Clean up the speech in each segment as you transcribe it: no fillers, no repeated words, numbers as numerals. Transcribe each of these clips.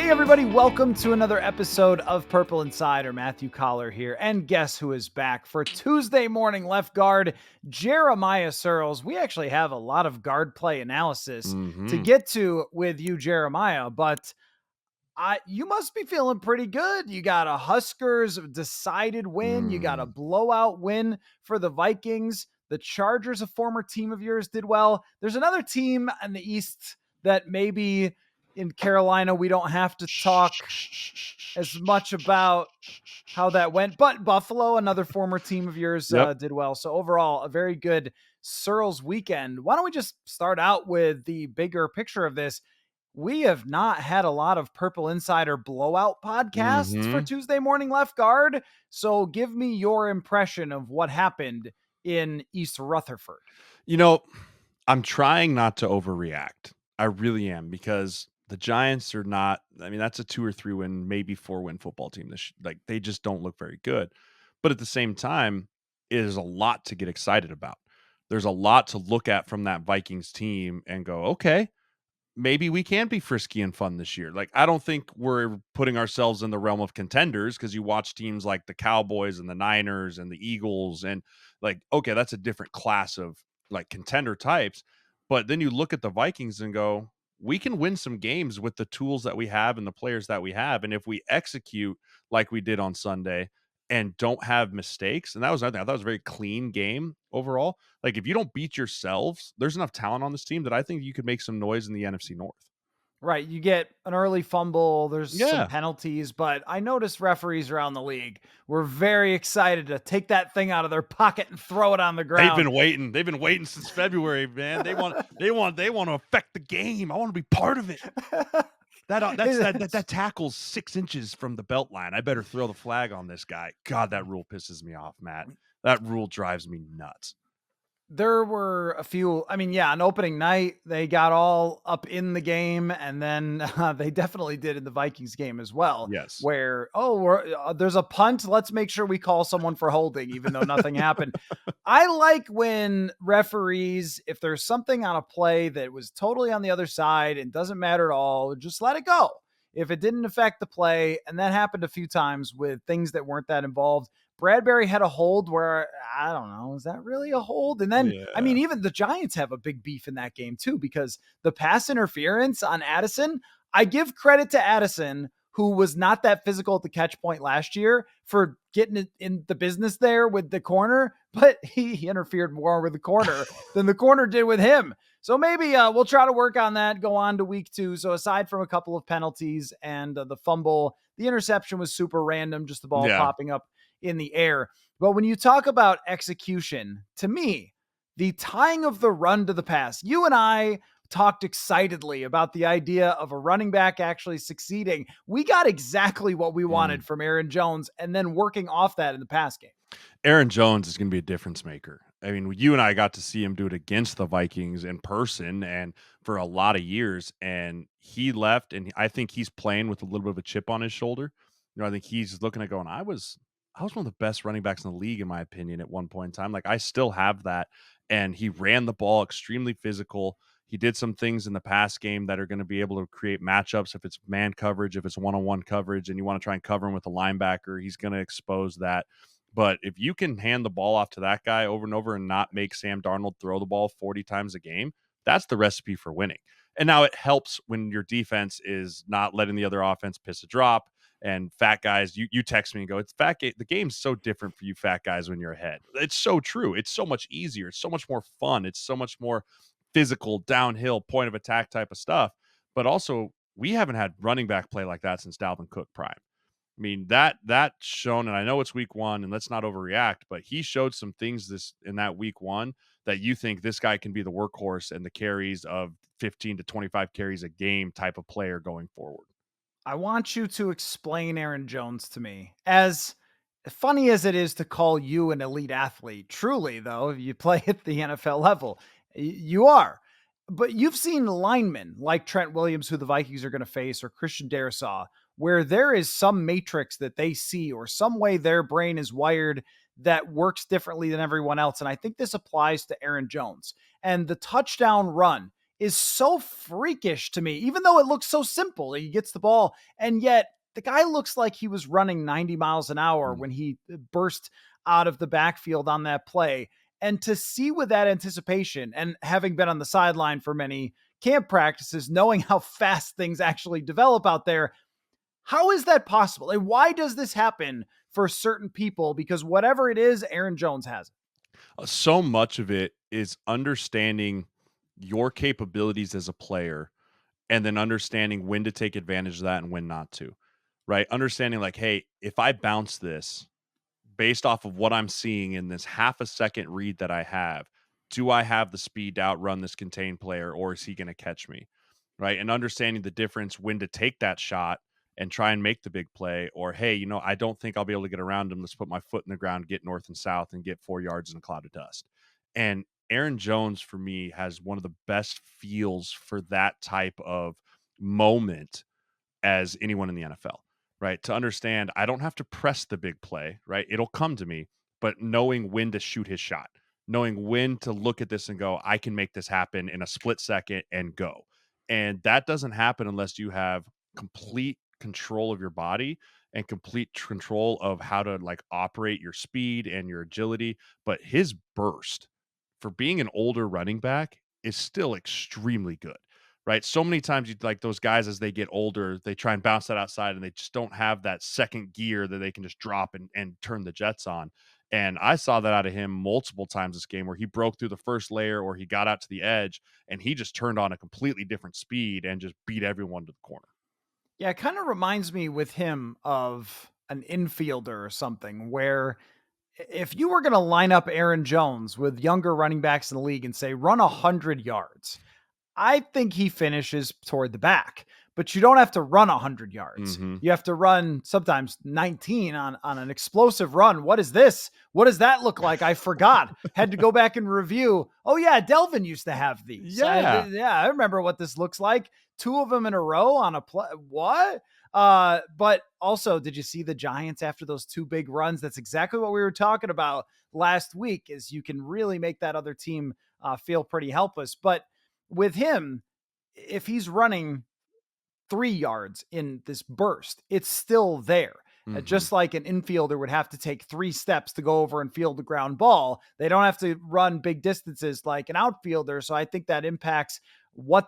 Hey everybody, welcome to another episode of Purple Insider. Matthew Coller here, and guess who is back for Tuesday morning left guard, Jeremiah Sirles. We actually have a lot of guard play analysis to get to with you, Jeremiah, but you must be feeling pretty good. You got a Huskers decided win. You got a blowout win for the Vikings. The Chargers, a former team of yours, did well. There's another team in the East that maybe in Carolina we don't have to talk as much about how that went, but Buffalo, another former team of yours, did well. So overall, a very good Searles weekend. Why don't we just start out with the bigger picture of this? We have not had a lot of Purple Insider blowout podcasts for Tuesday morning left guard. So give me your impression of what happened in East Rutherford. You know, I'm trying not to overreact. I really am, because the Giants are not, I mean, that's a 2 or 3 win, maybe 4 win football team. Like, they just don't look very good. But at the same time, it is a lot to get excited about. There's a lot to look at from that Vikings team and go, okay, maybe we can be frisky and fun this year. Like, I don't think we're putting ourselves in the realm of contenders, because you watch teams like the Cowboys and the Niners and the Eagles, and like, okay, that's a different class of like contender types. But then you look at the Vikings and go, we can win some games with the tools that we have and the players that we have. And if we execute like we did on Sunday and don't have mistakes, and that was another thing. I thought it was a very clean game overall. Like, if you don't beat yourselves, there's enough talent on this team that I think you could make some noise in the NFC North. Right. You get an early fumble. There's some Yeah. penalties, but I noticed referees around the league were very excited to take that thing out of their pocket and throw it on the They've ground. been waiting. They've been waiting since February, man. They want to affect the game. I want to be part of it. That tackle's 6 inches from the belt line. I better throw the flag on this guy. God, that rule pisses me off, Matt. That rule drives me nuts. There were a few, I mean, yeah, on opening night, they got all up in the game, and then they definitely did in the Vikings game as well, Yes. where, there's a punt. Let's make sure we call someone for holding, even though nothing happened. I like when referees, if there's something on a play that was totally on the other side and doesn't matter at all, just let it go. If it didn't affect the play, and that happened a few times with things that weren't that involved. Bradbury had a hold where, I don't know, is that really a hold? And then, I mean, even the Giants have a big beef in that game too, because the pass interference on Addison, I give credit to Addison, who was not that physical at the catch point last year, for getting it in the business there with the corner, but he interfered more with the corner than the corner did with him. So maybe we'll try to work on that, go on to week 2. So aside from a couple of penalties and the fumble, the interception was super random, just the ball popping up in the air. But when you talk about execution, to me, the tying of the run to the pass, you and I talked excitedly about the idea of a running back actually succeeding. We got exactly what we wanted from Aaron Jones, and then working off that in the pass game. Aaron Jones is going to be a difference maker. I mean, you and I got to see him do it against the Vikings in person and for a lot of years, and he left, and I think he's playing with a little bit of a chip on his shoulder. I think he's looking at going, I was one of the best running backs in the league, in my opinion, at one point in time. Like, I still have that. And he ran the ball extremely physical. He did some things in the pass game that are going to be able to create matchups. If it's man coverage, if it's one-on-one coverage, and you want to try and cover him with a linebacker, he's going to expose that. But if you can hand the ball off to that guy over and over and not make Sam Darnold throw the ball 40 times a game, that's the recipe for winning. And now it helps when your defense is not letting the other offense piss a drop. And fat guys, you text me and go, it's fat game. The game's so different for you fat guys when you're ahead. It's so true. It's so much easier. It's so much more fun. It's so much more physical, downhill, point of attack type of stuff. But also, we haven't had running back play like that since Dalvin Cook prime. I mean, that shown, and I know it's week 1, and let's not overreact, but he showed some things in that week 1 that you think this guy can be the workhorse and the carries of 15 to 25 carries a game type of player going forward. I want you to explain Aaron Jones to me. As funny as it is to call you an elite athlete, truly, though, if you play at the NFL level, you are. But you've seen linemen like Trent Williams, who the Vikings are going to face, or Christian Darrisaw, where there is some matrix that they see or some way their brain is wired that works differently than everyone else. And I think this applies to Aaron Jones. And the touchdown run is so freakish to me, even though it looks so simple. He gets the ball, and yet the guy looks like he was running 90 miles an hour when he burst out of the backfield on that play. And to see with that anticipation and having been on the sideline for many camp practices, knowing how fast things actually develop out there, how is that possible? And why does this happen for certain people? Because whatever it is, Aaron Jones has it. So much of it is understanding your capabilities as a player and then understanding when to take advantage of that and when not to, right? Understanding like, hey, if I bounce this based off of what I'm seeing in this half a second read that I have, do I have the speed to outrun this contained player or is he going to catch me? Right. And understanding the difference when to take that shot and try and make the big play, or hey, I don't think I'll be able to get around him. Let's put my foot in the ground, get north and south, and get 4 yards in a cloud of dust. And Aaron Jones, for me, has one of the best feels for that type of moment as anyone in the NFL, right? To understand, I don't have to press the big play, right? It'll come to me, but knowing when to shoot his shot, knowing when to look at this and go, I can make this happen in a split second and go. And that doesn't happen unless you have complete control of your body and complete control of how to like operate your speed and your agility. But his burst for being an older running back is still extremely good, right? So many times you like those guys as they get older, they try and bounce that outside and they just don't have that second gear that they can just drop and turn the jets on. And I saw that out of him multiple times this game where he broke through the first layer or he got out to the edge and he just turned on a completely different speed and just beat everyone to the corner. Yeah, it kind of reminds me with him of an infielder or something where if you were going to line up Aaron Jones with younger running backs in the league and say, run 100 yards, I think he finishes toward the back, but you don't have to run 100 yards. Mm-hmm. You have to run sometimes 19 on an explosive run. What is this? What does that look like? I forgot. Had to go back and review. Oh yeah, Delvin used to have these. Yeah. I remember what this looks like. 2 of them in a row on a play. What? But also, did you see the Giants after those 2 big runs? That's exactly what we were talking about last week, is you can really make that other team feel pretty helpless. But with him, if he's running 3 yards in this burst, it's still there. Mm-hmm. Just like an infielder would have to take 3 steps to go over and field the ground ball, they don't have to run big distances like an outfielder. So I think that impacts what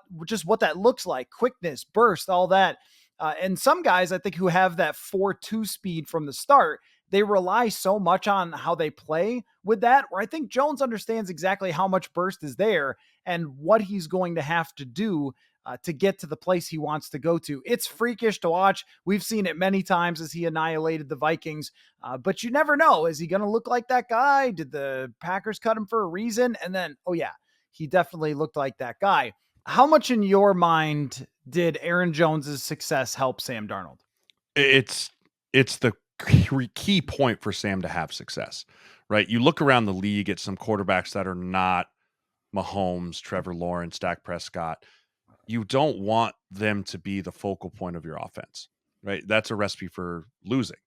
that looks like, quickness, burst, all that. And some guys, I think, who have that 4.2 speed from the start, they rely so much on how they play with that, where I think Jones understands exactly how much burst is there and what he's going to have to do to get to the place he wants to go to. It's freakish to watch. We've seen it many times as he annihilated the Vikings, but you never know. Is he going to look like that guy? Did the Packers cut him for a reason? And then, oh yeah, he definitely looked like that guy. How much in your mind did Aaron Jones's success help Sam Darnold? It's the key point for Sam to have success, right? You look around the league at some quarterbacks that are not Mahomes, Trevor Lawrence, Dak Prescott. You don't want them to be the focal point of your offense, right? That's a recipe for losing.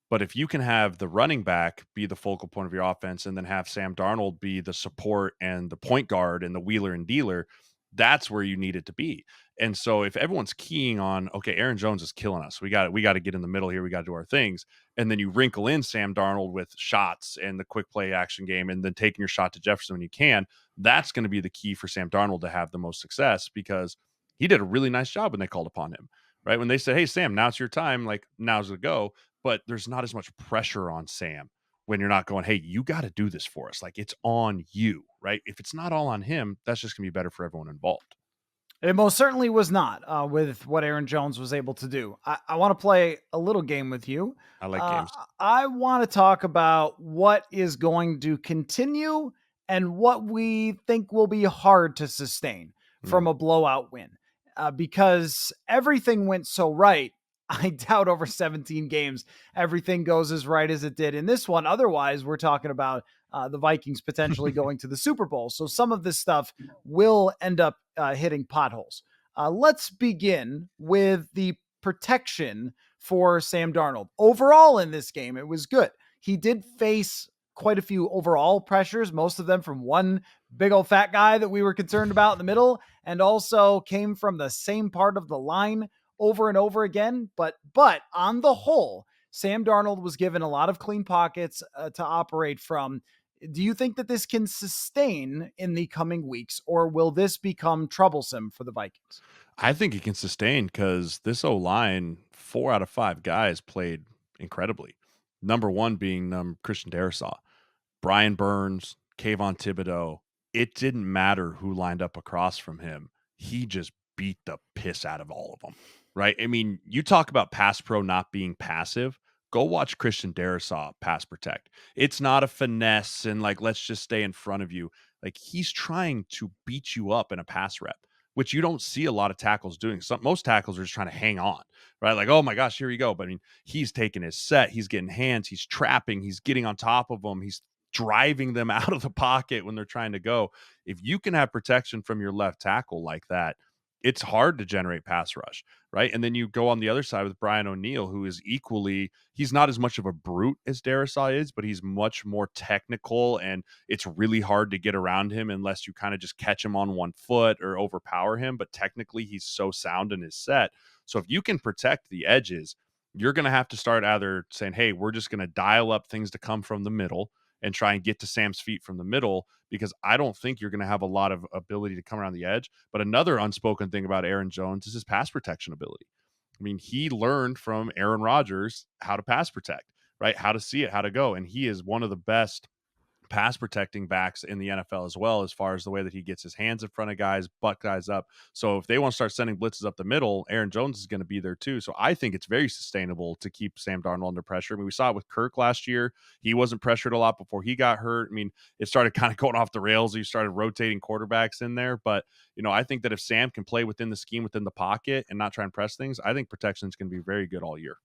But if you can have the running back be the focal point of your offense and then have Sam Darnold be the support and the point guard and the wheeler and dealer, that's where you need it to be. And so if everyone's keying on, okay, Aaron Jones is killing us, we got to get in the middle here, we got to do our things, and then you wrinkle in Sam Darnold with shots and the quick play action game and then taking your shot to Jefferson when you can, that's going to be the key for Sam Darnold to have the most success, because he did a really nice job when they called upon him, right? When they said, hey, Sam, now it's your time, like now's the go. But there's not as much pressure on Sam when you're not going, hey, you got to do this for us. Like it's on you, right? If it's not all on him, that's just going to be better for everyone involved. It most certainly was not with what Aaron Jones was able to do. I want to play a little game with you. I like Uh, games. I want to talk about what is going to continue and what we think will be hard to sustain Mm. from a blowout win. Because everything went so right. I doubt over 17 games, everything goes as right as it did in this one. Otherwise, we're talking about the Vikings potentially going to the Super Bowl. So some of this stuff will end up hitting potholes. Let's begin with the protection for Sam Darnold. Overall in this game, it was good. He did face quite a few overall pressures, most of them from one big old fat guy that we were concerned about in the middle, and also came from the same part of the line over and over again. But on the whole, Sam Darnold was given a lot of clean pockets to operate from. Do you think that this can sustain in the coming weeks, or will this become troublesome for the Vikings? I think he can sustain because this O line, 4 out of 5 guys played incredibly. Number one being Christian Darrisaw. Brian Burns, Kayvon Thibodeau, it didn't matter who lined up across from him. He just beat the piss out of all of them, right? I mean, you talk about pass pro not being passive. Go watch Christian Darrisaw pass protect. It's not a finesse and like, let's just stay in front of you. Like, he's trying to beat you up in a pass rep, which you don't see a lot of tackles doing. Most tackles are just trying to hang on, right? Like, oh my gosh, here you go. But I mean, he's taking his set, he's getting hands, he's trapping, he's getting on top of them, he's driving them out of the pocket when they're trying to go. If you can have protection from your left tackle like that, it's hard to generate pass rush, right? And then you go on the other side with Brian O'Neill, who is equally, he's not as much of a brute as Darrisaw is, but he's much more technical, and it's really hard to get around him unless you kind of just catch him on one foot or overpower him. But technically, he's so sound in his set. So if you can protect the edges, you're going to have to start either saying, hey, we're just going to dial up things to come from the middle and try and get to Sam's feet from the middle, because I don't think you're going to have a lot of ability to come around the edge. But another unspoken thing about Aaron Jones is his pass protection ability. I mean, he learned from Aaron Rodgers how to pass protect, right? How to see it, how to go. And he is one of the best pass protecting backs in the NFL as well, as far as the way that he gets his hands in front of guys, butt guys up. So if they want to start sending blitzes up the middle, Aaron Jones is going to be there too. So I think it's very sustainable to keep Sam Darnold under pressure. I mean, we saw it with Kirk last year. He wasn't pressured a lot before he got hurt. I mean, it started kind of going off the rails. You started rotating quarterbacks in there. But, I think that if Sam can play within the scheme, within the pocket, and not try and press things, I think protection is going to be very good all year.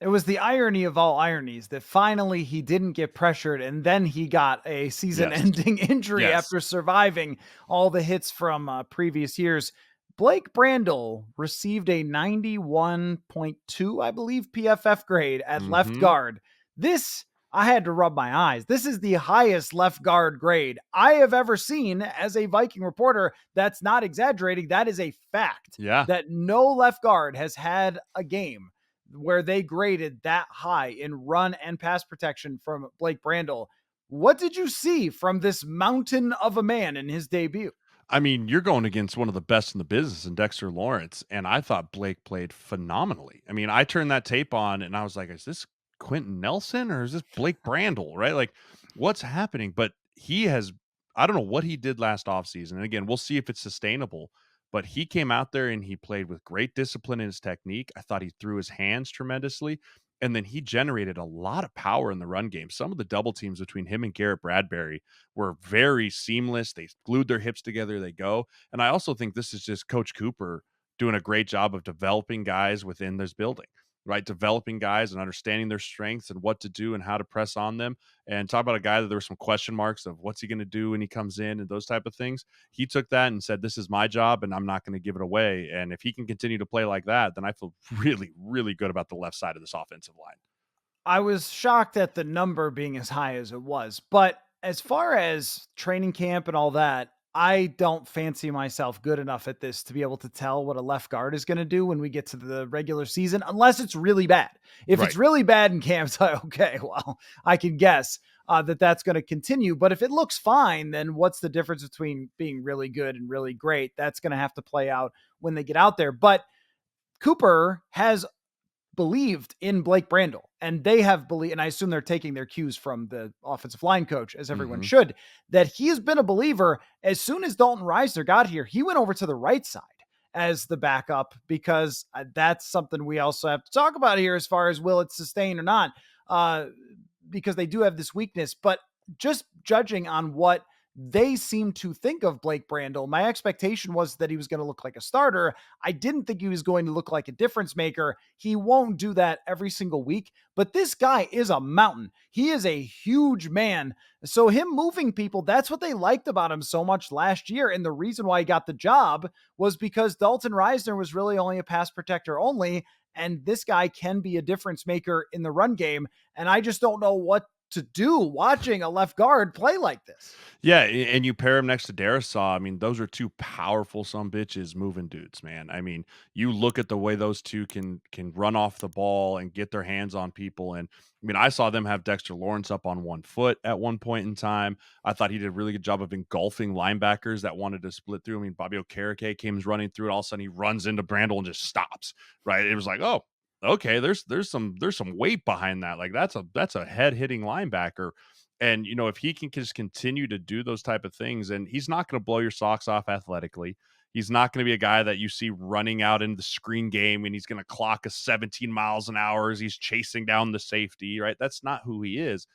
It was the irony of all ironies that finally he didn't get pressured, and then he got a Yes. season-ending injury Yes. after surviving all the hits from previous years. Blake Brandel received a 91.2, I believe, PFF grade at left guard. This, I had to rub my eyes. This is the highest left guard grade I have ever seen as a Viking reporter. That's not exaggerating. That is a fact. Yeah. That no left guard has had a game where they graded that high in run and pass protection from Blake Brandel. What did you see from this mountain of a man in his debut? I mean, you're going against one of the best in the business in Dexter Lawrence, and I thought Blake played phenomenally. I mean, I turned that tape on and I was like, is this Quentin Nelson or is this Blake Brandel, right? Like, what's happening? But he has, I don't know what he did last offseason. And again, we'll see if it's sustainable. But he came out there and he played with great discipline in his technique. I thought he threw his hands tremendously. And then he generated a lot of power in the run game. Some of the double teams between him and Garrett Bradbury were very seamless. They glued their hips together, they go. And I also think this is just Coach Cooper doing a great job of developing guys within this building, right? Developing guys and understanding their strengths and what to do and how to press on them. And talk about a guy that there were some question marks of what's he going to do when he comes in and those type of things. He took that and said, this is my job and I'm not going to give it away. And if he can continue to play like that, then I feel really, really good about the left side of this offensive line. I was shocked at the number being as high as it was, but as far as training camp and all that, I don't fancy myself good enough at this to be able to tell what a left guard is going to do when we get to the regular season, unless it's really bad. If Right. it's really bad in camp, it's like, okay, well, I can guess that that's going to continue. But if it looks fine, then what's the difference between being really good and really great? That's going to have to play out when they get out there. But Cooper has believed in Blake Brandel, and they have believed, and I assume they're taking their cues from the offensive line coach, as everyone should, that he has been a believer. As soon as Dalton Reisner got here, he went over to the right side as the backup, because that's something we also have to talk about here as far as will it sustain or not, because they do have this weakness. But just judging on what they seem to think of Blake Brandel, my expectation was that he was going to look like a starter. I didn't think he was going to look like a difference maker. He won't do that every single week, but this guy is a mountain. He is a huge man. So him moving people, that's what they liked about him so much last year. And the reason why he got the job was because Dalton Reisner was really only a pass protector only. And this guy can be a difference maker in the run game. And I just don't know what to do watching a left guard play like this. Yeah, and you pair him next to Darisaw. I mean, those are two powerful some bitches moving dudes, man. I mean, you look at the way those two can run off the ball and get their hands on people. And I mean, I saw them have Dexter Lawrence up on 1 foot at one point in time. I thought he did a really good job of engulfing linebackers that wanted to split through. I mean, Bobby Okereke came running through, and all of a sudden he runs into Brandel and just stops. Right? It was like, oh, okay, there's some weight behind that. Like that's a head hitting linebacker. And, if he can just continue to do those type of things, and he's not going to blow your socks off athletically. He's not going to be a guy that you see running out in the screen game and he's going to clock a 17 miles an hour as he's chasing down the safety, right? That's not who he is.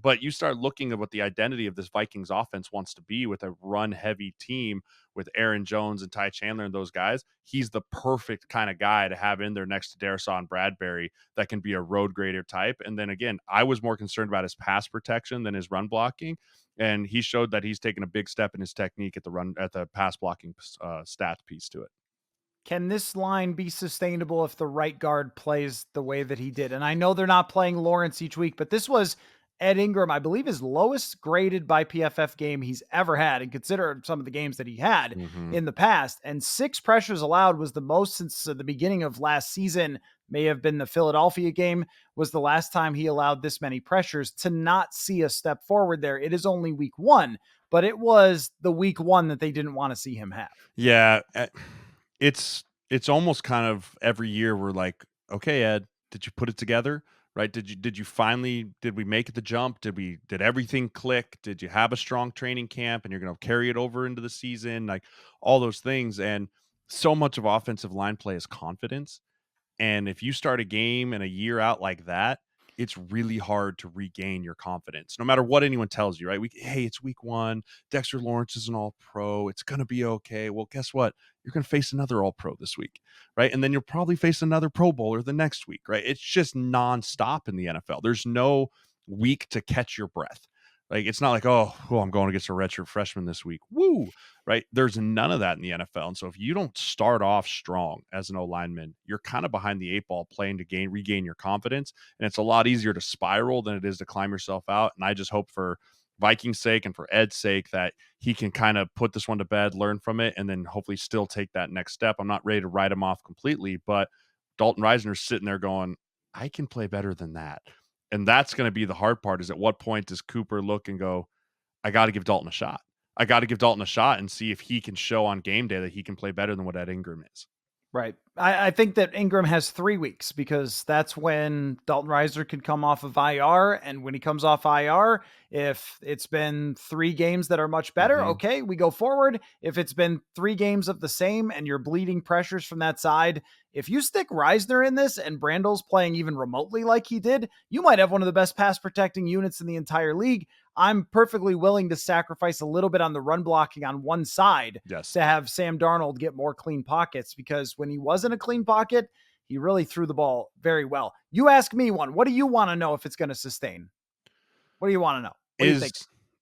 But you start looking at what the identity of this Vikings offense wants to be with a run heavy team with Aaron Jones and Ty Chandler and those guys. He's the perfect kind of guy to have in there next to Darisaw and Bradbury that can be a road grader type. And then again, I was more concerned about his pass protection than his run blocking. And he showed that he's taken a big step in his technique at the pass blocking stats piece to it. Can this line be sustainable if the right guard plays the way that he did? And I know they're not playing Lawrence each week, but this was Ed Ingram, I believe, his lowest graded by PFF game he's ever had. And consider some of the games that he had Mm-hmm. in the past. And 6 pressures allowed was the most since the beginning of last season. May have been the Philadelphia game, was the last time he allowed this many pressures. To not see a step forward there, it is only week 1, but it was the week 1 that they didn't want to see him have. Yeah, it's almost kind of every year we're like, okay, Ed, did you put it together? Right? Did we make the jump? Did everything click? Did you have a strong training camp and you're going to carry it over into the season? Like all those things. And so much of offensive line play is confidence. And if you start a game and a year out like that, it's really hard to regain your confidence, no matter what anyone tells you, right? Hey, it's week 1. Dexter Lawrence is an all pro. It's going to be okay. Well, guess what? You're going to face another all pro this week, right? And then you'll probably face another pro bowler the next week, right? It's just nonstop in the NFL. There's no week to catch your breath. Like, it's not like, oh, I'm going against a redshirt freshman this week. Woo, right? There's none of that in the NFL. And so if you don't start off strong as an O lineman, you're kind of behind the 8 ball playing to regain your confidence. And it's a lot easier to spiral than it is to climb yourself out. And I just hope for Vikings' sake and for Ed's sake that he can kind of put this one to bed, learn from it, and then hopefully still take that next step. I'm not ready to write him off completely, but Dalton Reisner's sitting there going, I can play better than that. And that's going to be the hard part, is at what point does Cooper look and go, I got to give Dalton a shot. I got to give Dalton a shot and see if he can show on game day that he can play better than what Ed Ingram is. Right. I think that Ingram has 3 weeks because that's when Dalton Reisner can come off of IR. And when he comes off IR, if it's been 3 games that are much better, Mhm. okay, we go forward. If it's been 3 games of the same and you're bleeding pressures from that side, if you stick Reisner in this and Brandel's playing even remotely like he did, you might have one of the best pass protecting units in the entire league. I'm perfectly willing to sacrifice a little bit on the run blocking on one side Yes. to have Sam Darnold get more clean pockets, because when he was in a clean pocket, he really threw the ball very well. You ask me one. What do you want to know if it's going to sustain? What do you want to know? What do you Is think?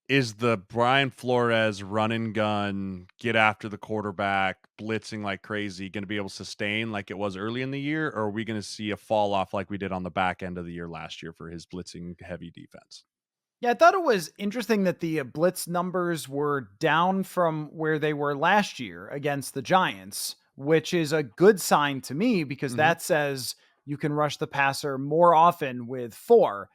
is the Brian Flores run and gun, get after the quarterback, blitzing like crazy going to be able to sustain like it was early in the year, or are we going to see a fall off like we did on the back end of the year last year for his blitzing heavy defense? Yeah, I thought it was interesting that the blitz numbers were down from where they were last year against the Giants, which is a good sign to me because Mhm. that says you can rush the passer more often with 4.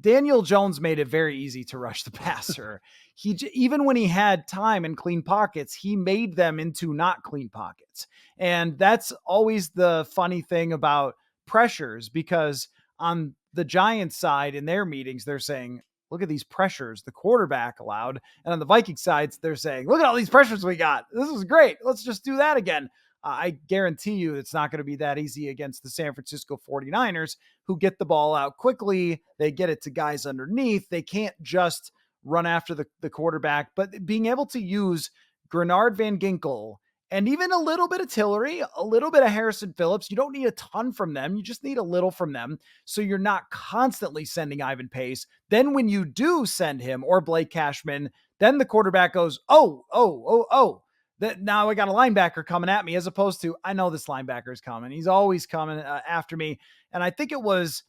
Daniel Jones made it very easy to rush the passer. Even when he had time and clean pockets, he made them into not clean pockets. And that's always the funny thing about pressures, because on the Giants side in their meetings, they're saying, look at these pressures the quarterback allowed. And on the Viking sides, they're saying, look at all these pressures we got. This is great. Let's just do that again. I guarantee you it's not going to be that easy against the San Francisco 49ers, who get the ball out quickly. They get it to guys underneath. They can't just run after the quarterback, but being able to use Grenard Van Ginkel and even a little bit of Tillery, a little bit of Harrison Phillips. You don't need a ton from them. You just need a little from them. So you're not constantly sending Ivan Pace. Then when you do send him or Blake Cashman, then the quarterback goes, oh. That now I got a linebacker coming at me, as opposed to, I know this linebacker is coming. He's always coming after me. And I think it was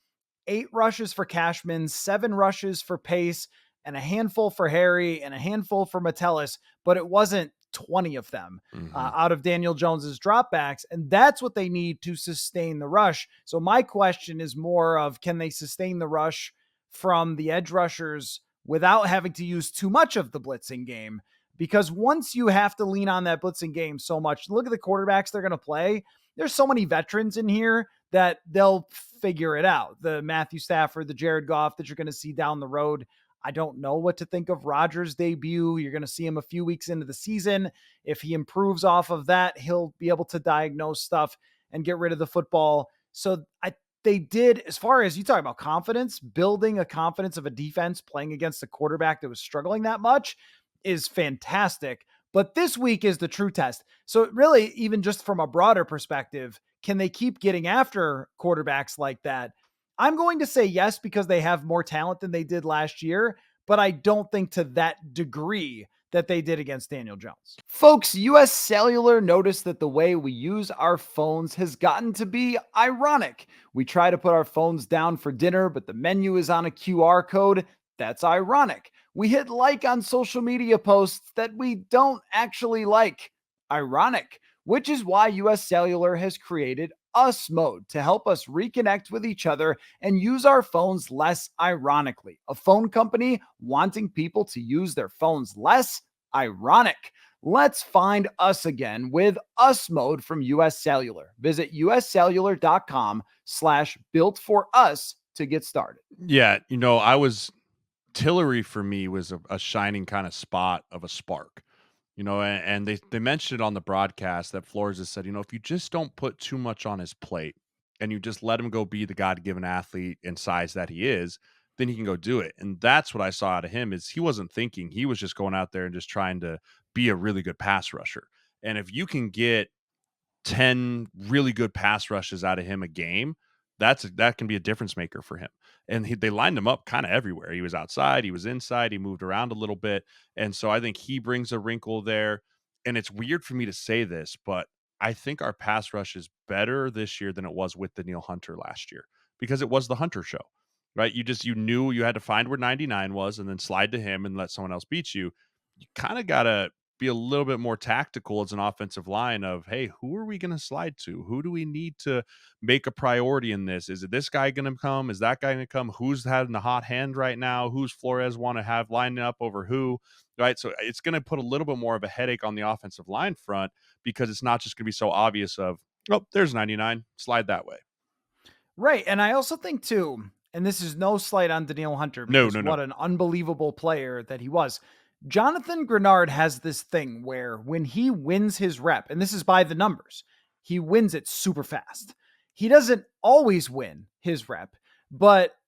8 rushes for Cashman, 7 rushes for Pace, and a handful for Harry and a handful for Metellus, but it wasn't 20 of them Mhm. out of Daniel Jones's dropbacks. And that's what they need to sustain the rush. So my question is more of, can they sustain the rush from the edge rushers without having to use too much of the blitzing game? Because once you have to lean on that blitzing game so much, look at the quarterbacks they're going to play. There's so many veterans in here that they'll figure it out. The Matthew Stafford, the Jared Goff that you're going to see down the road. I don't know what to think of Rodgers' debut. You're going to see him a few weeks into the season. If he improves off of that, he'll be able to diagnose stuff and get rid of the football. So they did, as far as you talk about confidence, building a confidence of a defense playing against a quarterback that was struggling that much is fantastic. But this week is the true test. So really, even just from a broader perspective, can they keep getting after quarterbacks like that? I'm going to say yes, because they have more talent than they did last year, but I don't think to that degree that they did against Daniel Jones. Folks, US Cellular noticed that the way we use our phones has gotten to be ironic. We try to put our phones down for dinner, but the menu is on a QR code. That's ironic. We hit like on social media posts that we don't actually like. Ironic. Which is why US Cellular has created Us Mode to help us reconnect with each other and use our phones less ironically. A phone company wanting people to use their phones less? Ironic. Let's find us again with Us Mode from US Cellular. Visit uscellular.com/built for us to get started. Yeah, I was Tillery for me was a shining kind of spot of a spark. And they mentioned it on the broadcast that Flores has said, if you just don't put too much on his plate and you just let him go be the God-given athlete and size that he is, then he can go do it. And that's what I saw out of him is he wasn't thinking. He was just going out there and just trying to be a really good pass rusher. And if you can get 10 really good pass rushes out of him a game, that can be a difference maker for him. And they lined him up kind of everywhere. He was outside, he was inside, he moved around a little bit. And so I think he brings a wrinkle there. And it's weird for me to say this, but I think our pass rush is better this year than it was with Danielle Hunter last year because it was the Hunter show, right? You knew you had to find where 99 was and then slide to him and let someone else beat you. You kind of got to be a little bit more tactical as an offensive line of, hey, who are we going to slide to? Who do we need to make a priority in this? Is it this guy going to come? Is that guy going to come? Who's having the hot hand right now? Who's Flores want to have lining up over who? Right. So it's going to put a little bit more of a headache on the offensive line front because it's not just going to be so obvious of, oh, there's 99, slide that way. Right. And I also think, too, and this is no slight on Danielle Hunter No, because no, no. what an unbelievable player that he was. Jonathan Grenard has this thing where when he wins his rep, and this is by the numbers, he wins it super fast. He doesn't always win his rep,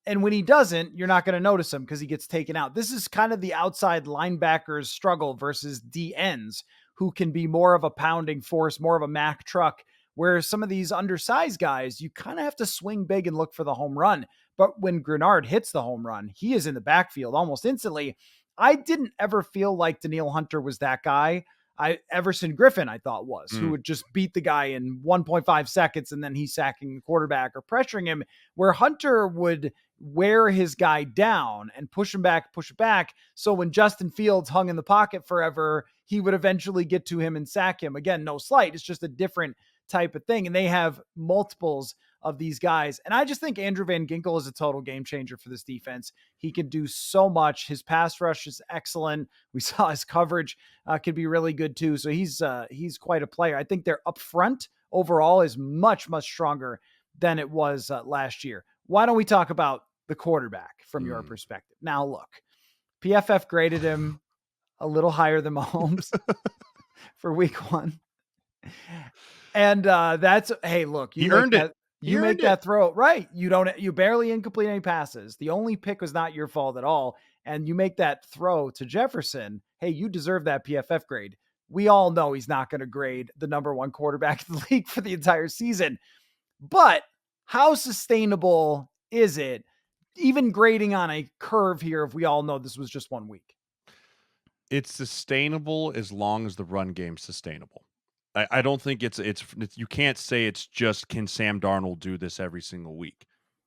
and when he doesn't, you're not going to notice him because he gets taken out. This is kind of the outside linebackers struggle versus DNs who can be more of a pounding force, more of a Mack truck, where some of these undersized guys, you kind of have to swing big and look for the home run. But when Grenard hits the home run, he is in the backfield almost instantly. I didn't ever feel like Danielle Hunter was that guy. Everson Griffin, I thought was, who would just beat the guy in 1.5 seconds and then he's sacking the quarterback or pressuring him, where Hunter would wear his guy down and push him back, push it back. So when Justin Fields hung in the pocket forever, he would eventually get to him and sack him. Again, no slight. It's just a different type of thing. And they have multiples of these guys. And I just think Andrew Van Ginkel is a total game changer for this defense. He can do so much. His pass rush is excellent. We saw his coverage could be really good too. So he's quite a player. I think their up front overall is much, much stronger than it was last year. Why don't we talk about the quarterback from your perspective? Now, look, PFF graded him a little higher than Mahomes for week 1. And that's, hey, look, He earned it. You make that throw, right? You barely incomplete any passes. The only pick was not your fault at all. And you make that throw to Jefferson. Hey, you deserve that PFF grade. We all know he's not going to grade the number 1 quarterback in the league for the entire season. But how sustainable is it, even grading on a curve here, if we all know this was just 1 week? It's sustainable as long as the run game's sustainable. I don't think it's you can't say it's just can Sam Darnold do this every single week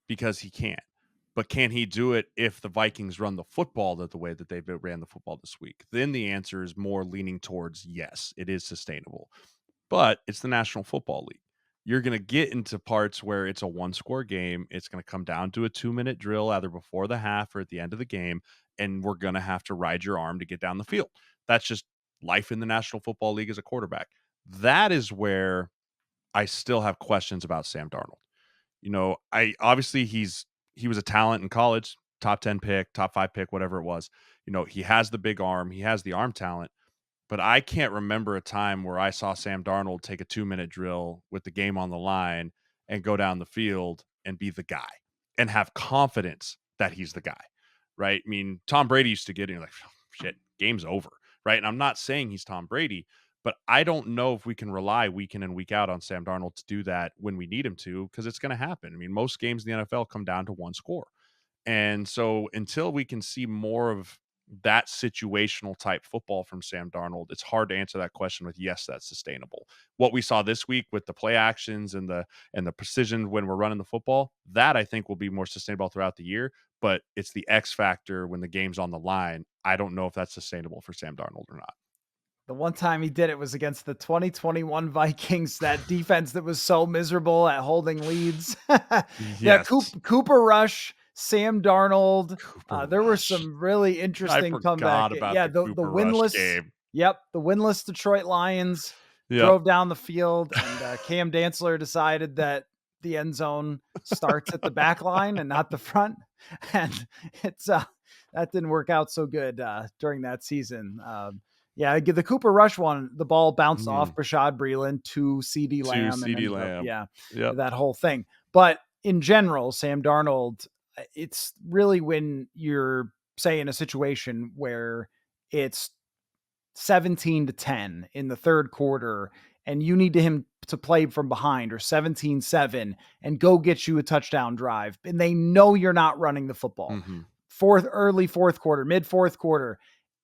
because he can't. But can he do it if the Vikings run the football the way that they've ran the football this week? Then the answer is more leaning towards yes, it is sustainable. But it's the National Football League. You're going to get into parts where it's a one-score game. It's going to come down to a 2-minute drill either before the half or at the end of the game, and we're going to have to ride your arm to get down the field. That's just life in the National Football League as a quarterback. That is where I still have questions about Sam Darnold. I obviously he was a talent in college, top 10 pick, top 5 pick, whatever it was. He has the big arm, he has the arm talent, but I can't remember a time where I saw Sam Darnold take a 2-minute drill with the game on the line and go down the field and be the guy and have confidence that he's the guy, right? I mean, Tom Brady used to get in like, "Oh, shit, game's over," right? And I'm not saying he's Tom Brady, but I don't know if we can rely week in and week out on Sam Darnold to do that when we need him to, because it's going to happen. I mean, most games in the NFL come down to one score. And so until we can see more of that situational type football from Sam Darnold, it's hard to answer that question with yes, that's sustainable. What we saw this week with the play actions and the precision when we're running the football, that I think will be more sustainable throughout the year. But it's the X factor when the game's on the line. I don't know if that's sustainable for Sam Darnold or not. The one time he did it was against the 2021 Vikings, that defense that was so miserable at holding leads. Yeah, Yes. Cooper Rush, Sam Darnold. Cooper There were Rush. some really I interesting comeback. forgot about Yeah, the the Cooper Rush winless. game. Yep, the winless Detroit Lions Yep. drove down the field, and Cam Dantzler decided that the end zone starts at the back line and not the front, and it's that didn't work out so good during that season. Yeah, the Cooper Rush one, the ball bounced off Mm. Rashad Breeland to CD To Lamb and CeeDee ended up, Lamb. yeah, Yep. that whole thing. But in general, Sam Darnold, it's really when you're, say, in a situation where it's 17-10 in the third quarter and you need him to play from behind, or 17-7 and go get you a touchdown drive, and they know you're not running the football. Mhm. Early fourth quarter, mid fourth quarter,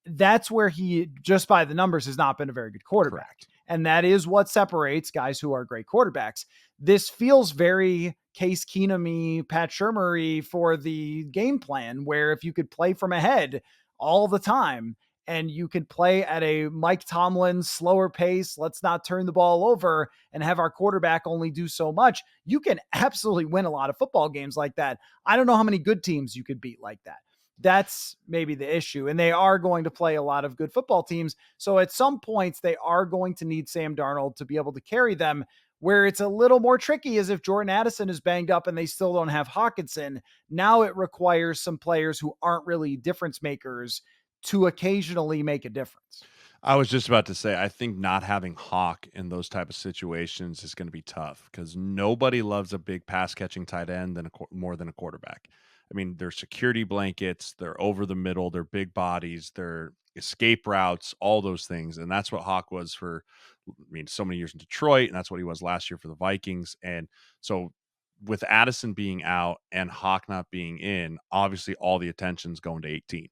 that's where he, just by the numbers, has not been a very good quarterback. Correct. And that is what separates guys who are great quarterbacks. This feels very Case Keenum-y, Pat Shurmur-y for the game plan, where if you could play from ahead all the time and you could play at a Mike Tomlin slower pace, let's not turn the ball over and have our quarterback only do so much, you can absolutely win a lot of football games like that. I don't know how many good teams you could beat like that. That's maybe the issue. And they are going to play a lot of good football teams. So at some points, they are going to need Sam Darnold to be able to carry them. Where it's a little more tricky is if Jordan Addison is banged up and they still don't have Hawkinson. Now it requires some players who aren't really difference makers to occasionally make a difference. I was just about to say, I think not having Hawk in those type of situations is going to be tough because nobody loves a big pass catching tight end more than a quarterback. I mean, they're security blankets, they're over the middle, they're big bodies, they're escape routes, all those things. And that's what Hawk was for, I mean, so many years in Detroit. And that's what he was last year for the Vikings. And so with Addison being out and Hawk not being in, obviously all the attention's going to 18.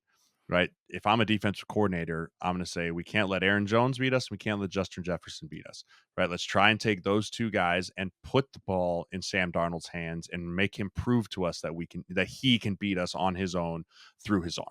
Right. If I'm a defensive coordinator, I'm going to say we can't let Aaron Jones beat us. We can't let Justin Jefferson beat us. Right. Let's try and take those two guys and put the ball in Sam Darnold's hands and make him prove to us that he can beat us on his own through his arm.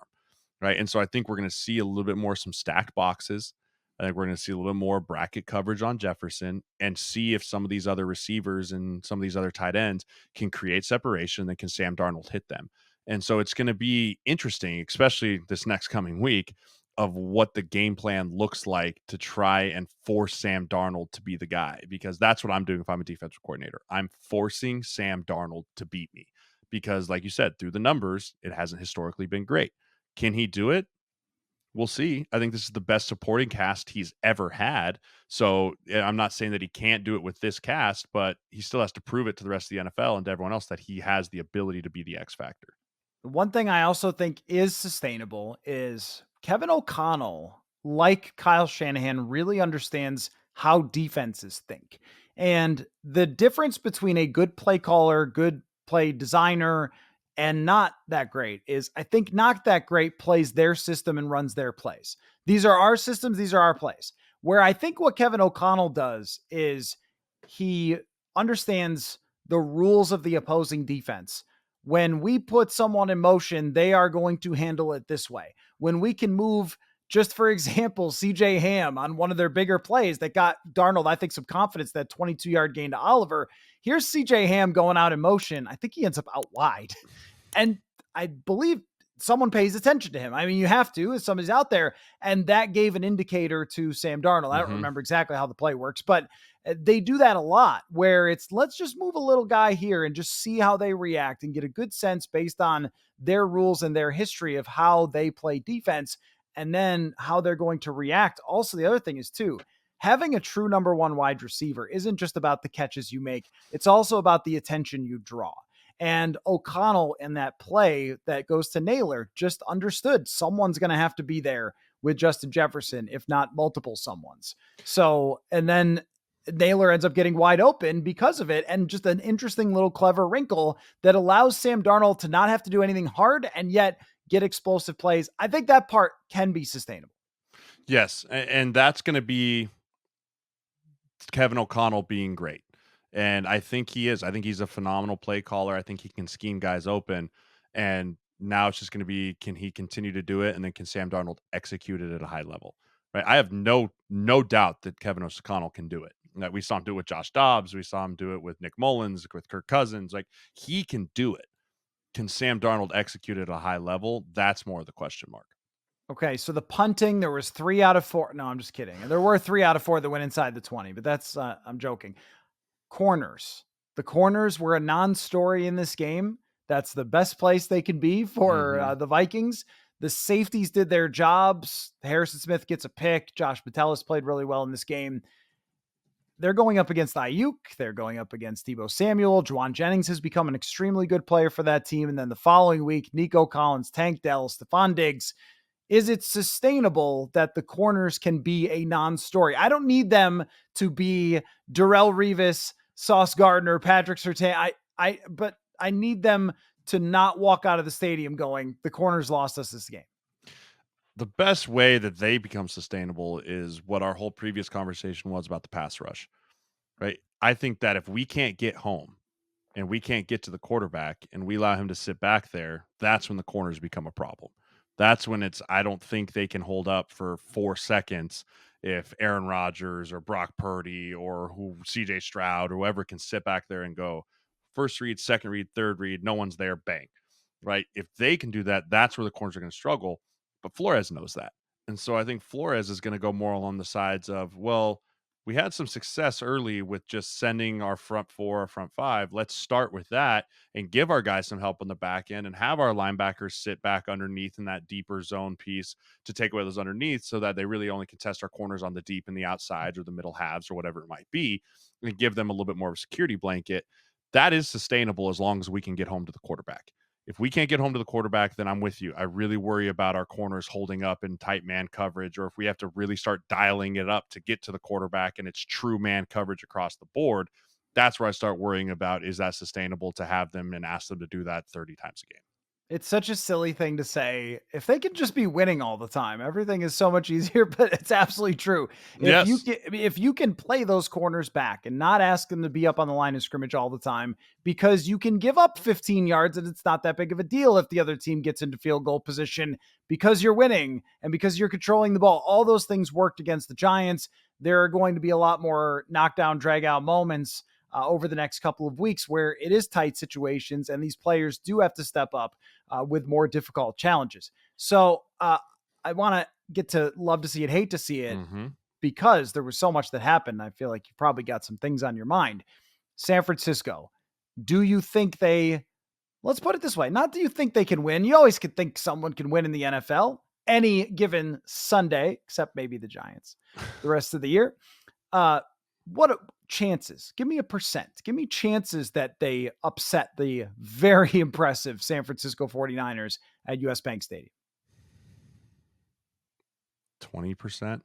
Right. And so I think we're going to see a little bit more some stacked boxes. I think we're going to see a little bit more bracket coverage on Jefferson and see if some of these other receivers and some of these other tight ends can create separation. Then can Sam Darnold hit them? And so it's going to be interesting, especially this next coming week, of what the game plan looks like to try and force Sam Darnold to be the guy, because that's what I'm doing if I'm a defensive coordinator. I'm forcing Sam Darnold to beat me because, like you said, through the numbers, it hasn't historically been great. Can he do it? We'll see. I think this is the best supporting cast he's ever had. So I'm not saying that he can't do it with this cast, but he still has to prove it to the rest of the NFL and to everyone else that he has the ability to be the X factor. One thing I also think is sustainable is Kevin O'Connell, like Kyle Shanahan, really understands how defenses think. And the difference between a good play caller, good play designer, and not that great is, I think not that great plays their system and runs their plays. These are our systems, these are our plays. Where I think what Kevin O'Connell does is he understands the rules of the opposing defense When we put someone in motion, they are going to handle it this way. When we can move, just for example, CJ Ham on one of their bigger plays that got Darnold, I think, some confidence, that 22-yard gain to Oliver. Here's CJ Ham going out in motion. I think he ends up out wide. And I believe someone pays attention to him. I mean, you have to, if somebody's out there. And that gave an indicator to Sam Darnold. I don't remember exactly how the play works, but they do that a lot, where it's, let's just move a little guy here and just see how they react and get a good sense based on their rules and their history of how they play defense, and then how they're going to react. Also, the other thing is too, having a true number one wide receiver isn't just about the catches you make. It's also about the attention you draw. And O'Connell in that play that goes to Naylor just understood someone's going to have to be there with Justin Jefferson, if not multiple someones. So, and then Naylor ends up getting wide open because of it. And just an interesting little clever wrinkle that allows Sam Darnold to not have to do anything hard and yet get explosive plays. I think that part can be sustainable. Yes. And that's going to be Kevin O'Connell being great. And I think he is. I think he's a phenomenal play caller. I think he can scheme guys open. And now it's just going to be, can he continue to do it? And then can Sam Darnold execute it at a high level? Right. I have no doubt that Kevin O'Connell can do it. That we saw him do it with Josh Dobbs. We saw him do it with Nick Mullins, with Kirk Cousins. Like, he can do it. Can Sam Darnold execute it at a high level? That's more of the question mark. Okay, so the punting, there was 3 out of 4. No, I'm just kidding. There were 3 out of 4 that went inside the 20, but that's, I'm joking. Corners. The corners were a non-story in this game. That's the best place they could be for the Vikings. The safeties did their jobs. Harrison Smith gets a pick. Josh Metellus played really well in this game. They're going up against Ayuk. They're going up against Deebo Samuel. Juwan Jennings has become an extremely good player for that team. And then the following week, Nico Collins, Tank Dell, Stephon Diggs. Is it sustainable that the corners can be a non-story? I don't need them to be Darrelle Revis, Sauce Gardner, Patrick Surtain. But I need them to not walk out of the stadium going, the corners lost us this game. The best way that they become sustainable is what our whole previous conversation was about the pass rush, right? I think that if we can't get home and we can't get to the quarterback and we allow him to sit back there, that's when the corners become a problem. That's when I don't think they can hold up for 4 seconds if Aaron Rodgers or Brock Purdy or CJ Stroud or whoever can sit back there and go first read, second read, third read, no one's there, bang, right? If they can do that, that's where the corners are going to struggle. But Flores knows that. And so I think Flores is going to go more along the sides of, well, we had some success early with just sending our front 4, our front 5. Let's start with that and give our guys some help on the back end and have our linebackers sit back underneath in that deeper zone piece to take away those underneath so that they really only contest our corners on the deep and the outsides or the middle halves or whatever it might be, and give them a little bit more of a security blanket. That is sustainable as long as we can get home to the quarterback. If we can't get home to the quarterback, then I'm with you. I really worry about our corners holding up in tight man coverage, or if we have to really start dialing it up to get to the quarterback and it's true man coverage across the board. That's where I start worrying about, is that sustainable to have them and ask them to do that 30 times a game? It's such a silly thing to say. If they could just be winning all the time, everything is so much easier, but it's absolutely true. Yes. If you can play those corners back and not ask them to be up on the line of scrimmage all the time, because you can give up 15 yards and it's not that big of a deal if the other team gets into field goal position, because you're winning and because you're controlling the ball. All those things worked against the Giants. There are going to be a lot more knockdown, drag out moments over the next couple of weeks where it is tight situations and these players do have to step up with more difficult challenges. So I want to get to love to see it, hate to see it, because there was so much that happened. I feel like you probably got some things on your mind. San Francisco, do you think let's put it this way, not do you think they can win? You always could think someone can win in the NFL any given Sunday, except maybe the Giants the rest of the year. What chances? Give me a percent. Give me chances that they upset the very impressive San Francisco 49ers at US Bank Stadium. 20%.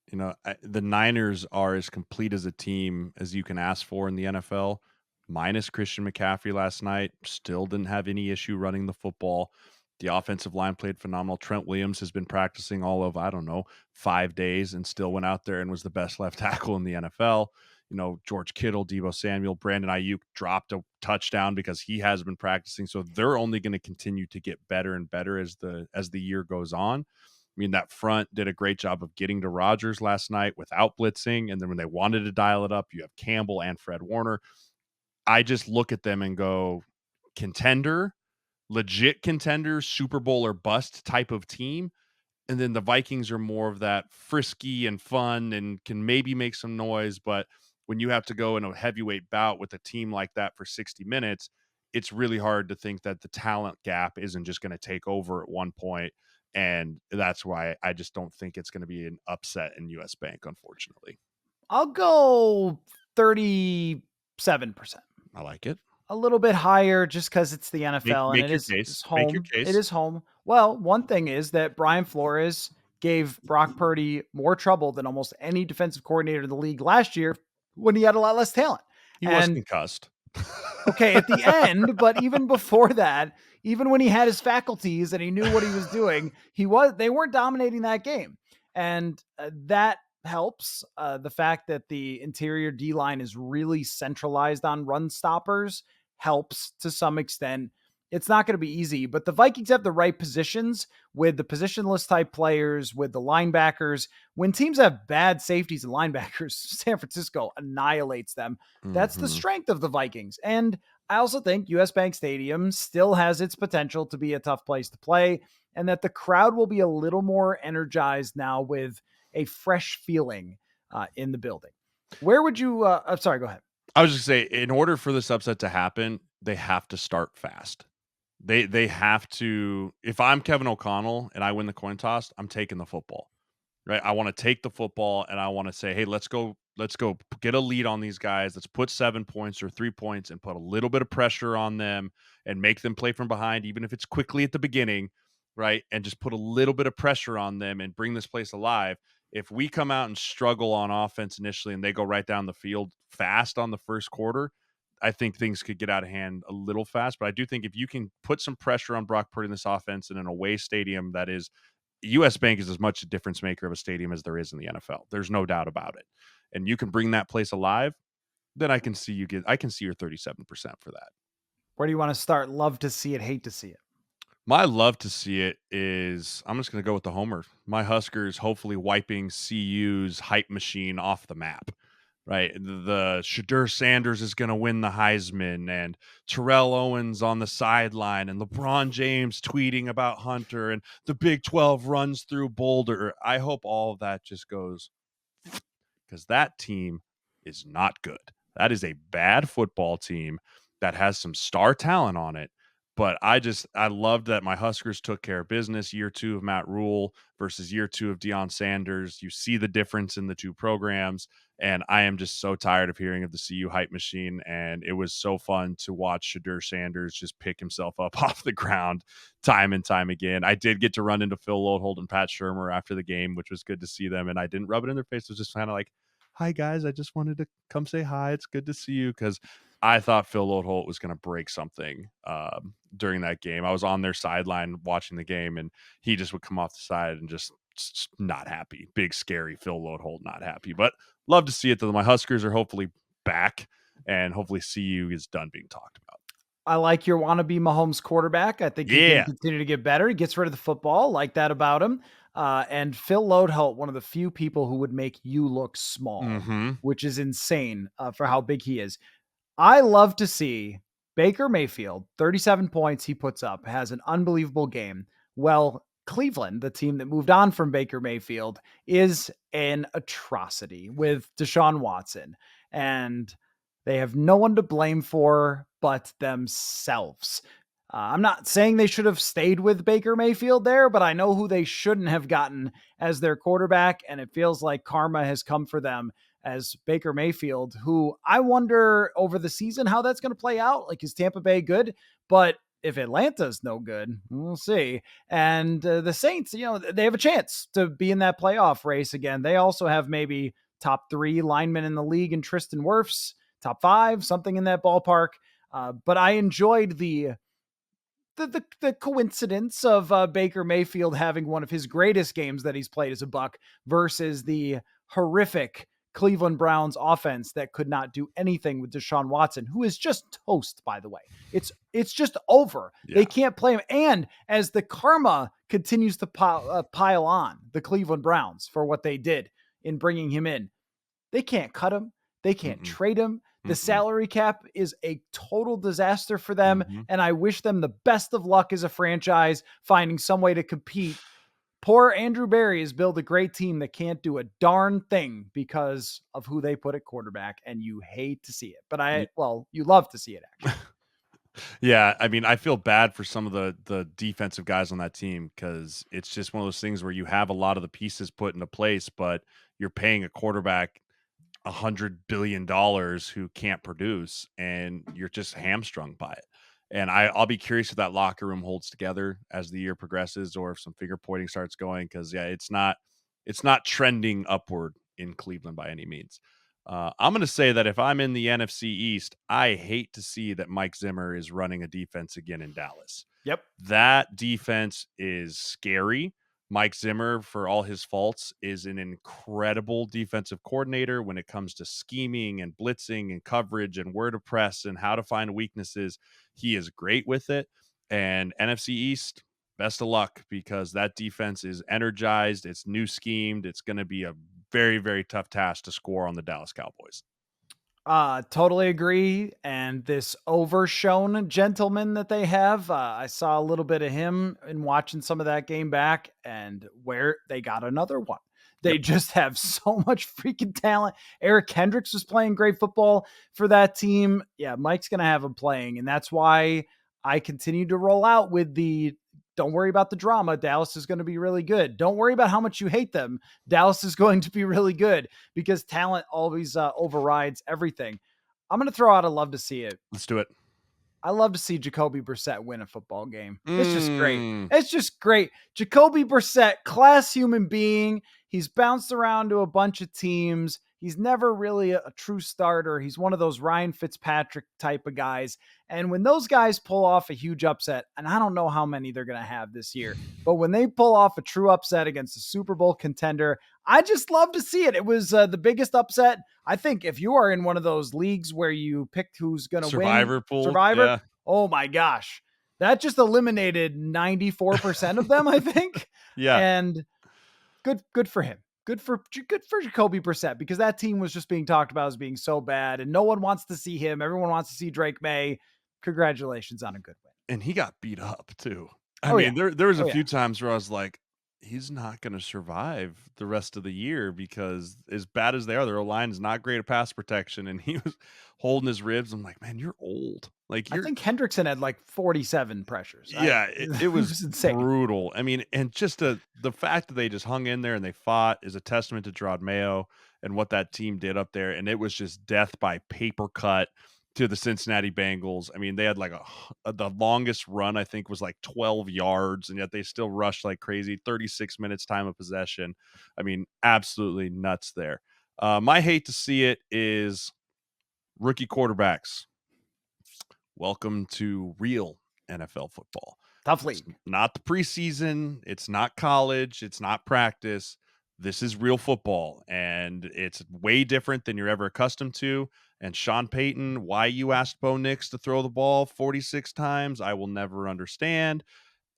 The Niners are as complete as a team as you can ask for in the NFL, minus Christian McCaffrey last night. Still didn't have any issue running the football. The offensive line played phenomenal. Trent Williams has been practicing all of, 5 days and still went out there and was the best left tackle in the NFL. George Kittle, Deebo Samuel, Brandon Ayuk dropped a touchdown because he has been practicing. So they're only going to continue to get better and better as the year goes on. I mean, that front did a great job of getting to Rodgers last night without blitzing. And then when they wanted to dial it up, you have Campbell and Fred Warner. I just look at them and go, contender, legit contender, Super Bowl or bust type of team. And then the Vikings are more of that frisky and fun and can maybe make some noise. But when you have to go in a heavyweight bout with a team like that for 60 minutes, it's really hard to think that the talent gap isn't just going to take over at one point. And that's why I just don't think it's going to be an upset in US Bank, unfortunately. I'll go 37%. I like it. A little bit higher just because it's the NFL and Make it your is case. Make your home. It case. is home. Well, one thing is that Brian Flores gave Brock Purdy more trouble than almost any defensive coordinator in the league last year when he had a lot less talent. He was And concussed. okay, at the end, but even before that, even when he had his faculties and he knew what he was doing, they weren't dominating that game. And that helps. The fact that the interior D line is really centralized on run stoppers helps to some extent. It's not going to be easy, but the Vikings have the right positions with the positionless type players, with the linebackers. When teams have bad safeties and linebackers, San Francisco annihilates them. That's the strength of the Vikings. And I also think US Bank Stadium still has its potential to be a tough place to play, and that the crowd will be a little more energized now with a fresh feeling in the building. Where would you, I'm sorry, go ahead. I was just say, in order for this upset to happen, they have to start fast. They have to. If I'm Kevin O'Connell and I win the coin toss, I'm taking the football. Right? I want to take the football and I want to say, "Hey, let's go get a lead on these guys. Let's put 7 points or 3 points and put a little bit of pressure on them and make them play from behind even if it's quickly at the beginning, right? And just put a little bit of pressure on them and bring this place alive." If we come out and struggle on offense initially and they go right down the field fast on the first quarter, I think things could get out of hand a little fast. But I do think if you can put some pressure on Brock Purdy in this offense in an away stadium that is US Bank is as much a difference maker of a stadium as there is in the NFL. There's no doubt about it. And you can bring that place alive, then I can see your 37% for that. Where do you want to start? Love to see it, hate to see it. My love to see it is I'm just going to go with the homer. My Huskers hopefully wiping CU's hype machine off the map. Right, the Shadur Sanders is going to win the Heisman, and Terrell Owens on the sideline, and LeBron James tweeting about Hunter, and the Big 12 runs through Boulder. I hope all of that just goes, because that team is not good. That is a bad football team that has some star talent on it. But I loved that my Huskers took care of business year 2 of Matt Rule versus year 2 of Deion Sanders. You see the difference in the two programs. And I am just so tired of hearing of the CU hype machine. And it was so fun to watch Shadur Sanders just pick himself up off the ground time and time again. I did get to run into Phil Lodeholt and Pat Shermer after the game, which was good to see them. And I didn't rub it in their face. It was just kind of like, "Hi, guys. I just wanted to come say hi. It's good to see you." Because I thought Phil Lodeholt was going to break something during that game. I was on their sideline watching the game, and he just would come off the side and just not happy. Big, scary Phil Lodeholt, not happy. But love to see it, though. My Huskers are hopefully back, and hopefully CU is done being talked about. I like your wannabe Mahomes quarterback. I think he can continue to get better. He gets rid of the football. Like that about him. And Phil Lodeholt, one of the few people who would make you look small, which is insane for how big he is. I love to see Baker Mayfield, 37 points he puts up, has an unbelievable game. Well, Cleveland, the team that moved on from Baker Mayfield, is an atrocity with Deshaun Watson. And they have no one to blame for but themselves. I'm not saying they should have stayed with Baker Mayfield there, but I know who they shouldn't have gotten as their quarterback, and it feels like karma has come for them as Baker Mayfield, who I wonder over the season how that's going to play out. Like, is Tampa Bay good? But if Atlanta's no good, we'll see. And the Saints, they have a chance to be in that playoff race again. They also have maybe top 3 linemen in the league in Tristan Wirfs, top 5, something in that ballpark. But I enjoyed the coincidence of Baker Mayfield having one of his greatest games that he's played as a Buck versus the horrific Cleveland Browns offense that could not do anything with Deshaun Watson, who is just toast, by the way. It's just over. Yeah. They can't play him. And as the karma continues to pile on the Cleveland Browns for what they did in bringing him in, they can't cut him. They can't Mm-mm. trade him. The Mm-mm. salary cap is a total disaster for them. Mm-hmm. And I wish them the best of luck as a franchise finding some way to compete. Poor Andrew Berry has built a great team that can't do a darn thing because of who they put at quarterback. And you hate to see it. But you love to see it, actually. Yeah, I mean, I feel bad for some of the defensive guys on that team because it's just one of those things where you have a lot of the pieces put into place, but you're paying a quarterback $100 billion who can't produce, and you're just hamstrung by it. And I'll be curious if that locker room holds together as the year progresses, or if some finger pointing starts going. Because yeah, it's not trending upward in Cleveland by any means. I'm going to say that if I'm in the NFC East, I hate to see that Mike Zimmer is running a defense again in Dallas. Yep. That defense is scary. Mike Zimmer, for all his faults, is an incredible defensive coordinator when it comes to scheming and blitzing and coverage and where to press and how to find weaknesses. He is great with it. And NFC East, best of luck, because that defense is energized. It's new schemed. It's going to be a very, very tough task to score on the Dallas Cowboys. Totally agree. And this overshown gentleman that they have, I saw a little bit of him in watching some of that game back, and where they got another one. They Yep. just have so much freaking talent. Eric Kendricks was playing great football for that team. Yeah, Mike's going to have him playing. And that's why I continue to roll out with the don't worry about the drama. Dallas is going to be really good. Don't worry about how much you hate them. Dallas is going to be really good because talent always overrides everything. I'm going to throw out a love to see it. Let's do it. I love to see Jacoby Brissett win a football game. It's just great. Mm. It's just great. Jacoby Brissett, class human being. He's bounced around to a bunch of teams. He's never really a true starter. He's one of those Ryan Fitzpatrick type of guys. And when those guys pull off a huge upset, and I don't know how many they're going to have this year, but when they pull off a true upset against a Super Bowl contender, I just love to see it. It was the biggest upset. I think if you are in one of those leagues where you picked who's going to win, Survivor pool. Survivor, Yeah. oh my gosh, that just eliminated 94% of them, I think. Yeah. And good for him. Good for Jacoby Brissett, because that team was just being talked about as being so bad, and no one wants to see him. Everyone wants to see Drake May. Congratulations on a good win. And he got beat up too. I mean, there was a few times where I was like, he's not going to survive the rest of the year because as bad as they are, their O-line is not great at pass protection. And he was holding his ribs. I'm like, man, you're old. Like, I think Hendrickson had like 47 pressures. Yeah, it was insane. Brutal. I mean, and just the fact that they just hung in there and they fought is a testament to Gerard Mayo and what that team did up there. And it was just death by paper cut to the Cincinnati Bengals. I mean, they had like the longest run, I think, was like 12 yards, and yet they still rushed like crazy. 36 minutes time of possession. I mean, absolutely nuts there. My hate to see it is rookie quarterbacks. Welcome to real NFL football. Tough league. It's not the preseason. It's not college. It's not practice. This is real football, and it's way different than you're ever accustomed to. And Sean Payton, why you asked Bo Nix to throw the ball 46 times, I will never understand.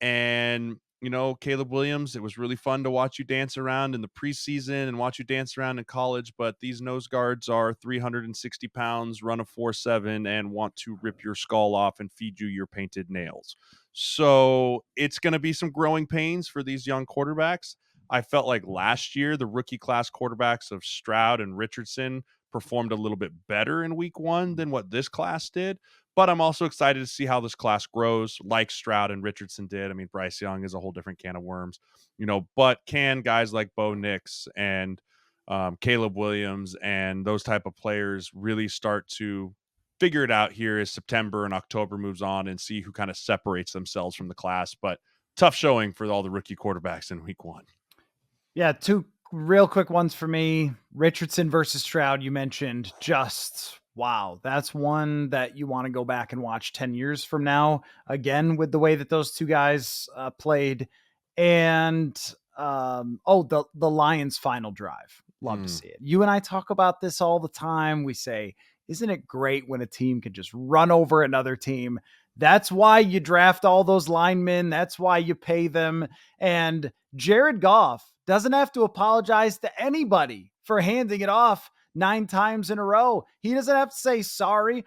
And, you know, Caleb Williams, it was really fun to watch you dance around in the preseason and watch you dance around in college, but these nose guards are 360 pounds, run a 4.7, and want to rip your skull off and feed you your painted nails. So it's going to be some growing pains for these young quarterbacks. I felt like last year, the rookie class quarterbacks of Stroud and Richardson performed a little bit better in week one than what this class did. But I'm also excited to see how this class grows, like Stroud and Richardson did. I mean, Bryce Young is a whole different can of worms, you know, but can guys like Bo Nix and Caleb Williams and those type of players really start to figure it out here as September and October moves on and see who kind of separates themselves from the class? But tough showing for all the rookie quarterbacks in week one. Yeah, two real quick ones for me. Richardson versus Stroud, you mentioned, just wow. That's one that you want to go back and watch 10 years from now, again, with the way that those two guys played. And the Lions' final drive. Love to see it. You and I talk about this all the time. We say, isn't it great when a team can just run over another team? That's why you draft all those linemen. That's why you pay them. And Jared Goff doesn't have to apologize to anybody for handing it off 9 times in a row. He doesn't have to say, sorry,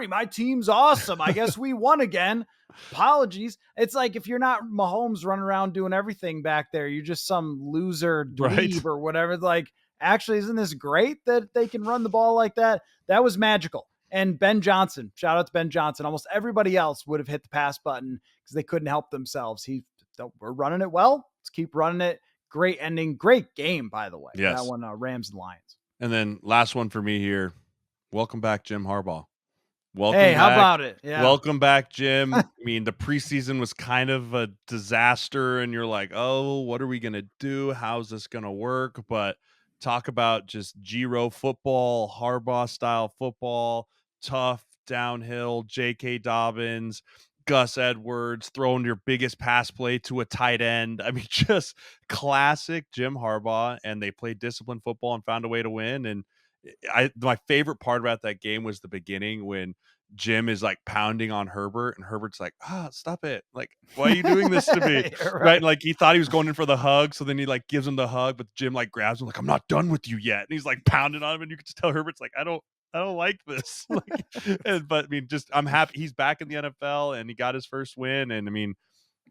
my team's awesome. I guess we won again. Apologies. It's like if you're not Mahomes running around doing everything back there, you're just some loser dweeb or whatever. Like, actually, isn't this great that they can run the ball like that? That was magical. And Ben Johnson, shout out to Ben Johnson. Almost everybody else would have hit the pass button because they couldn't help themselves. We're running it well. Let's keep running it. Great ending. Great game, by the way. Yes. That one, Rams and Lions. And then last one for me here. Welcome back, Jim Harbaugh. Welcome back. How about it? Yeah. Welcome back, Jim. I mean, the preseason was kind of a disaster, and you're like, oh, what are we going to do? How's this going to work? But talk about just Giro football, Harbaugh-style football, tough, downhill, J.K. Dobbins, Gus Edwards, throwing your biggest pass play to a tight end. I mean, just classic Jim Harbaugh, and they played disciplined football and found a way to win. And my favorite part about that game was the beginning when Jim is like pounding on Herbert, and Herbert's like, stop it. Like, why are you doing this to me? Right. And like, he thought he was going in for the hug. So then he like gives him the hug, but Jim like grabs him like, I'm not done with you yet. And he's like pounding on him. And you can just tell Herbert's like, I don't like this. But I mean, I'm happy he's back in the NFL and he got his first win. And I mean,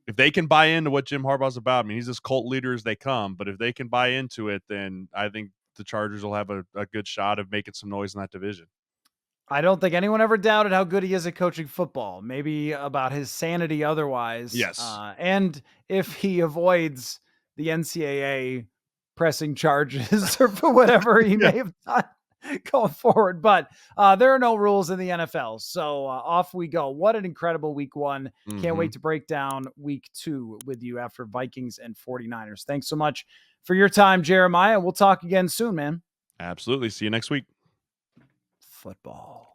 if they can buy into what Jim Harbaugh's about, I mean, he's as cult leader as they come, but if they can buy into it, then I think the Chargers will have a good shot of making some noise in that division. I don't think anyone ever doubted how good he is at coaching football, maybe about his sanity otherwise. Yes. And if he avoids the NCAA pressing charges or whatever he may have done going forward. But there are no rules in the NFL. So off we go. What an incredible week 1. Can't wait to break down week 2 with you after Vikings and 49ers. Thanks so much for your time, Jeremiah. We'll talk again soon, man. Absolutely. See you next week. Football.